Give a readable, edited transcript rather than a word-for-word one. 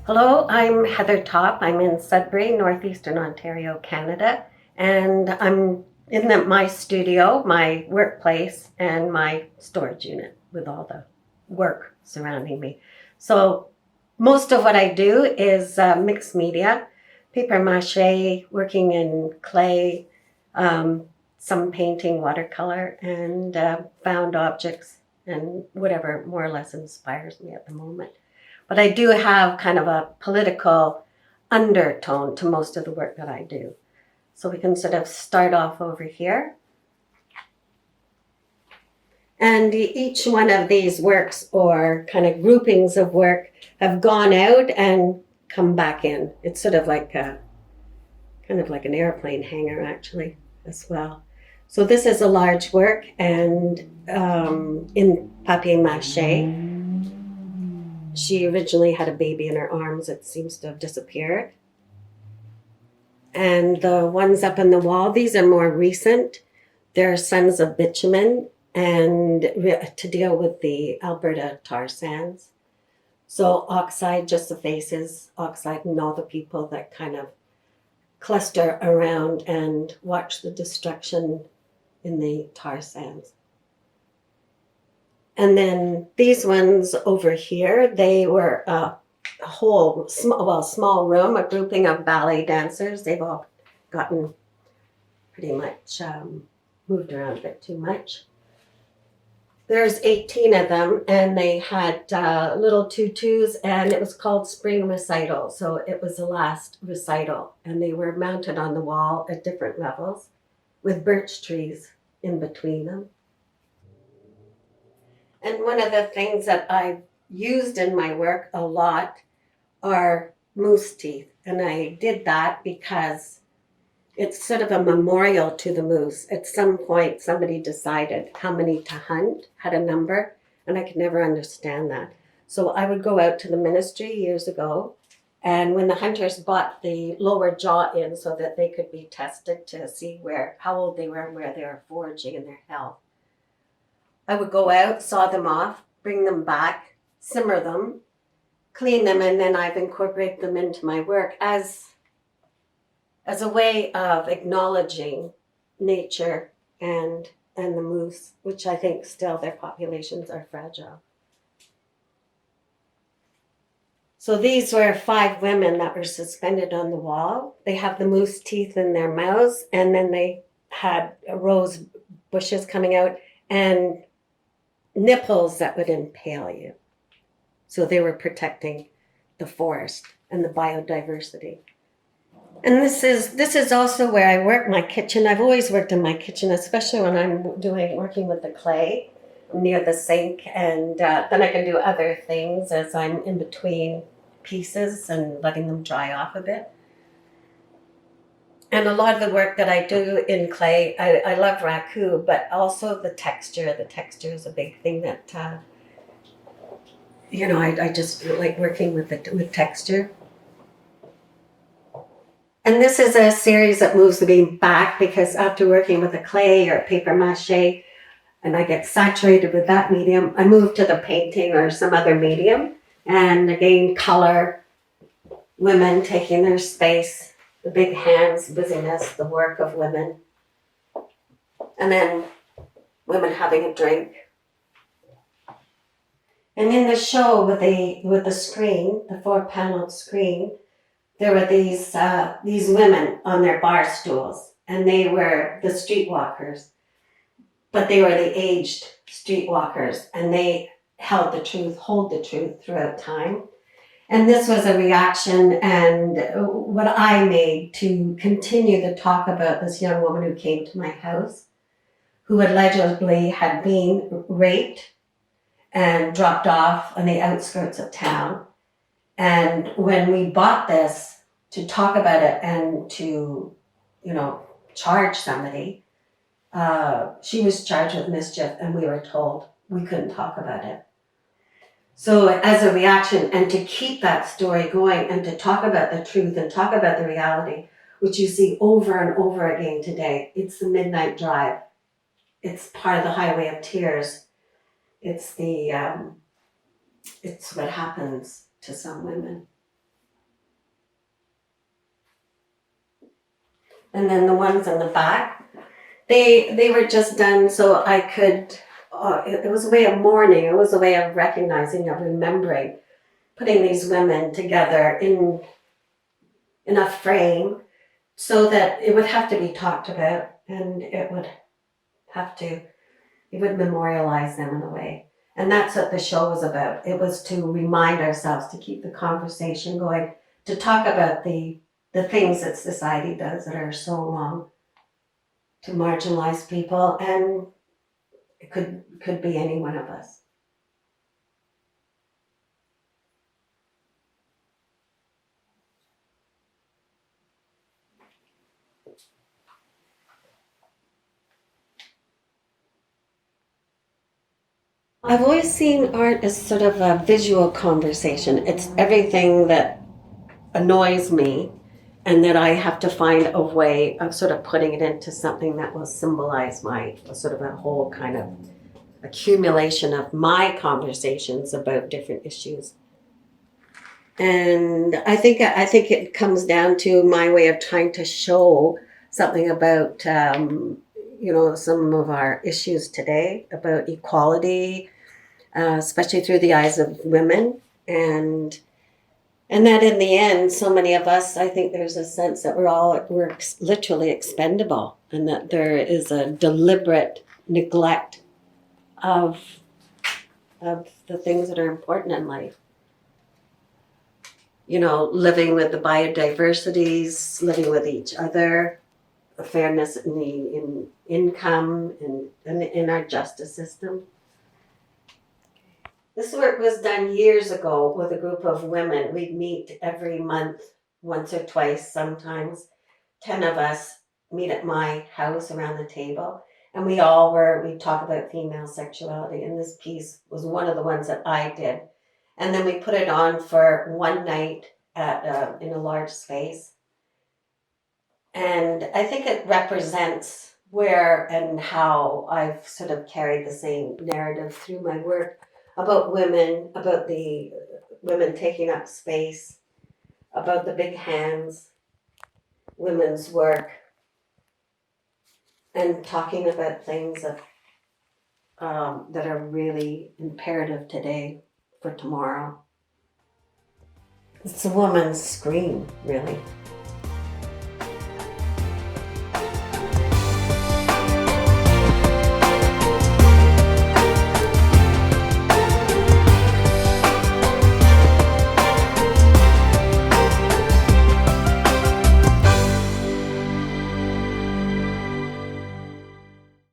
Hello, I'm Heather Topp. I'm in Sudbury, Northeastern Ontario, Canada, and I'm in my studio, my workplace, and my storage unit with all the work surrounding me. So most of what I do is mixed media, paper mache, working in clay, some painting, watercolor, and found objects, and whatever more or less inspires me at the moment. But I do have kind of a political undertone to most of the work that I do. So we can sort of start off over here. And each one of these works or kind of groupings of work have gone out and come back in. It's sort of like kind of like an airplane hangar actually as well. So this is a large work and in papier-mâché. She originally had a baby in her arms. It seems to have disappeared. And the ones up on the wall, these are more recent. They're Sons of Bitumen and to deal with the Alberta tar sands. So oxide, just the faces, oxide and all the people that kind of cluster around and watch the destruction in the tar sands. And then these ones over here, they were a whole, small room, a grouping of ballet dancers. They've all gotten pretty much moved around a bit too much. There's 18 of them, and they had little tutus, and it was called Spring Recital. So it was the last recital, and they were mounted on the wall at different levels with birch trees in between them. And one of the things that I've used in my work a lot are moose teeth. And I did that because it's sort of a memorial to the moose. At some point, somebody decided how many to hunt, had a number, and I could never understand that. So I would go out to the ministry years ago, and when the hunters brought the lower jaw in so that they could be tested to see how old they were and where they were foraging and their health, I would go out, saw them off, bring them back, simmer them, clean them, and then I've incorporated them into my work as a way of acknowledging nature and the moose, which I think still their populations are fragile. So these were 5 women that were suspended on the wall. They have the moose teeth in their mouths, and then they had rose bushes coming out and nipples that would impale you. So they were protecting the forest and the biodiversity. And this is also where I work, my kitchen. I've always worked in my kitchen, especially when I'm working with the clay near the sink. And then I can do other things as I'm in between pieces and letting them dry off a bit. And a lot of the work that I do in clay, I love raku, but also the texture. The texture is a big thing that, I just like working with texture. And this is a series that moves the beam back because after working with the clay or paper mache, and I get saturated with that medium, I move to the painting or some other medium. And again, color, women taking their space, the big hands, busyness, the work of women. And then women having a drink. And in the show with the screen, the 4-paneled screen, there were these women on their bar stools, and they were the streetwalkers, but they were the aged streetwalkers, and they hold the truth throughout time. And this was a reaction and what I made to continue to talk about this young woman who came to my house, who allegedly had been raped and dropped off on the outskirts of town. And when we bought this to talk about it and to, charge somebody, she was charged with mischief, and we were told we couldn't talk about it. So as a reaction, and to keep that story going and to talk about the truth and talk about the reality, which you see over and over again today, it's the midnight drive. It's part of the highway of tears. It's what happens to some women. And then the ones in the back, they were just done so I could, it was a way of mourning, it was a way of recognizing, of remembering, putting these women together in a frame so that it would have to be talked about, and it would memorialize them in a way. And that's what the show was about. It was to remind ourselves, to keep the conversation going, to talk about the things that society does that are so wrong, to marginalize people, and it could be any one of us. I've always seen art as sort of a visual conversation. It's everything that annoys me and that I have to find a way of sort of putting it into something that will symbolize my sort of a whole kind of accumulation of my conversations about different issues. And I think it comes down to my way of trying to show something about some of our issues today, about equality, especially through the eyes of women, and that in the end, so many of us, I think there's a sense that we're literally expendable, and that there is a deliberate neglect of the things that are important in life. Living with the biodiversities, living with each other, the fairness in income and in our justice system. This work was done years ago with a group of women. We'd meet every month, once or twice sometimes. 10 of us meet at my house around the table. And we talk about female sexuality. And this piece was one of the ones that I did. And then we put it on for one night in a large space. And I think it represents where and how I've sort of carried the same narrative through my work about women, about the women taking up space, about the big hands, women's work, and talking about things that are really imperative today for tomorrow. It's a woman's scream, really.